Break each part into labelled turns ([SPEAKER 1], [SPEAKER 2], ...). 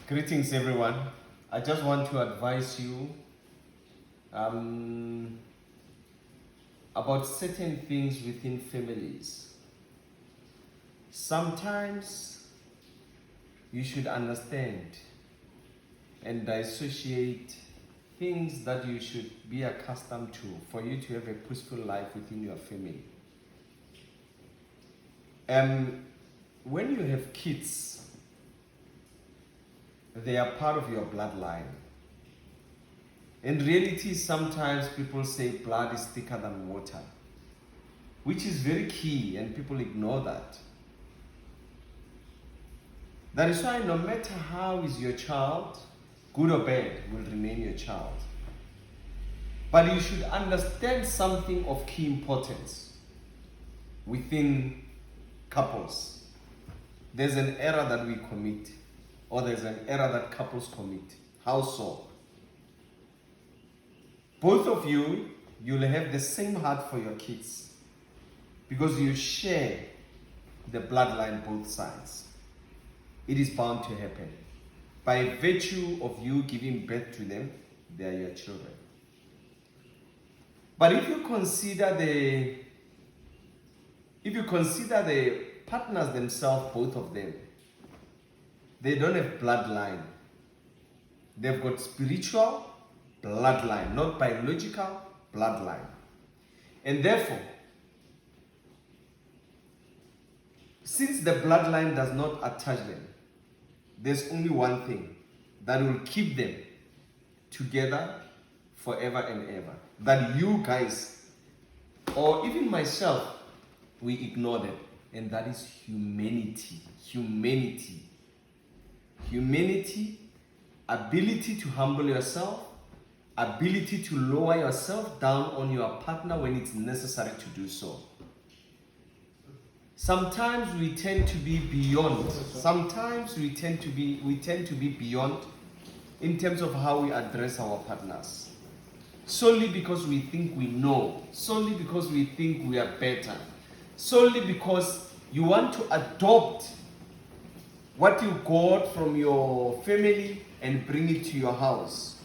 [SPEAKER 1] Greetings, everyone. I just want to advise you about certain things within families. Sometimes you should understand and dissociate things that you should be accustomed to for you to have a peaceful life within your family. When you have kids, they are part of your bloodline. In reality, sometimes people say blood is thicker than water, which is very key, and people ignore that. That is why no matter how is your child, good or bad, will remain your child. But you should understand something of key importance within couples. There's an error that we commit, or there's an error that couples commit. How so? Both of you, you'll have the same heart for your kids because you share the bloodline both sides. It is bound to happen. By virtue of you giving birth to them, they are your children. But if you consider the partners themselves, both of them, they don't have bloodline. They've got spiritual bloodline, not biological bloodline. And therefore, since the bloodline does not attach them, there's only one thing that will keep them together forever and ever. That you guys, or even myself, we ignore them. And that is humanity. Humanity, ability to humble yourself, ability to lower yourself down on your partner when it's necessary to do so. Sometimes we tend to be beyond. We tend to be beyond in terms of how we address our partners. Solely because we think we know. Solely because we think we are better. Solely because you want to adopt what you got from your family and bring it to your house.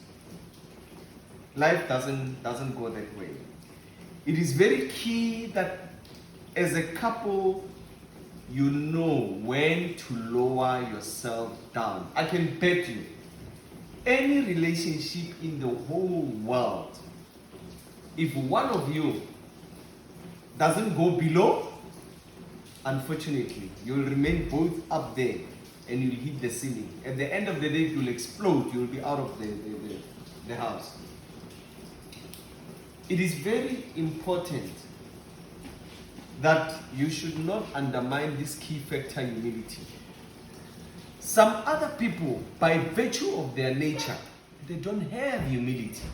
[SPEAKER 1] Life doesn't go that way. It is very key that as a couple, you know when to lower yourself down. I can bet you, any relationship in the whole world, if one of you doesn't go below, unfortunately, you'll remain both up there and you'll hit the ceiling. At the end of the day, you'll explode. You'll be out of the house. It is very important that you should not undermine this key factor, humility. Some other people, by virtue of their nature, they don't have humility.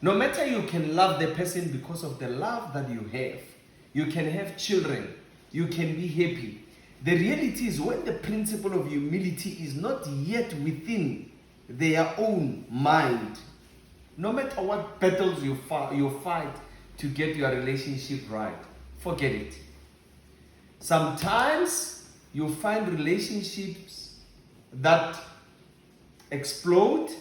[SPEAKER 1] No matter you can love the person because of the love that you have, you can have children, you can be happy. The reality is when the principle of humility is not yet within their own mind, no matter what battles you fight to get your relationship right, forget it. Sometimes you find relationships that explode,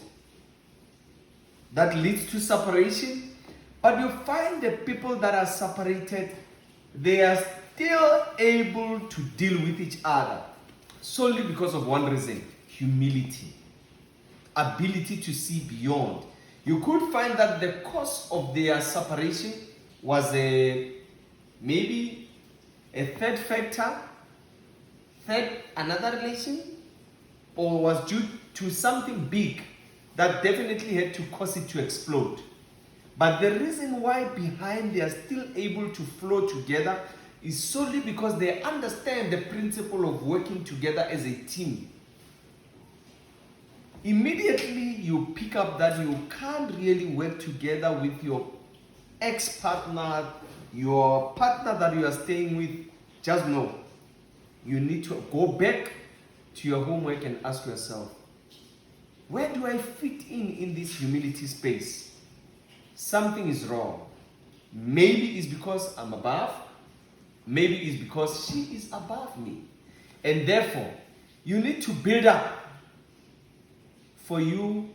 [SPEAKER 1] that leads to separation, but you find the people that are separated, they are still able to deal with each other solely because of one reason: humility, ability to see beyond. You could find that the cause of their separation was maybe a third factor, another relation, or was due to something big that definitely had to cause it to explode. But the reason why behind they are still able to flow together is solely because they understand the principle of working together as a team. Immediately you pick up that you can't really work together with your ex-partner, your partner that you are staying with. Just know, you need to go back to your homework and ask yourself, where do I fit in this humility space? Something is wrong. Maybe it's because I'm above. Maybe it's because she is above me. And therefore, you need to build up for you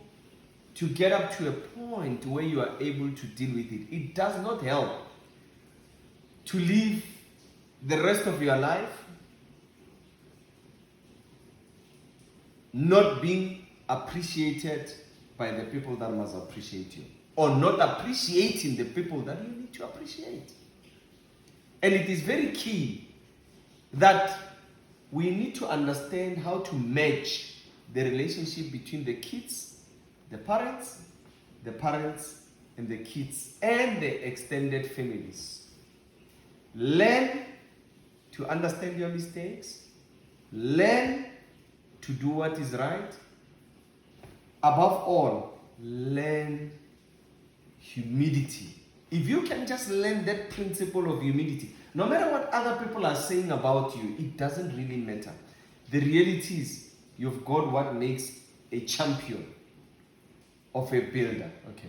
[SPEAKER 1] to get up to a point where you are able to deal with it. It does not help to live the rest of your life not being appreciated by the people that must appreciate you, or not appreciating the people that you need to appreciate. And it is very key that we need to understand how to match the relationship between the kids, the parents, and the kids, and the extended families. Learn to understand your mistakes. Learn to do what is right. Above all, learn humility. If you can just learn that principle of humility, no matter what other people are saying about you, it doesn't really matter. The reality is you've got what makes a champion of a builder. Okay.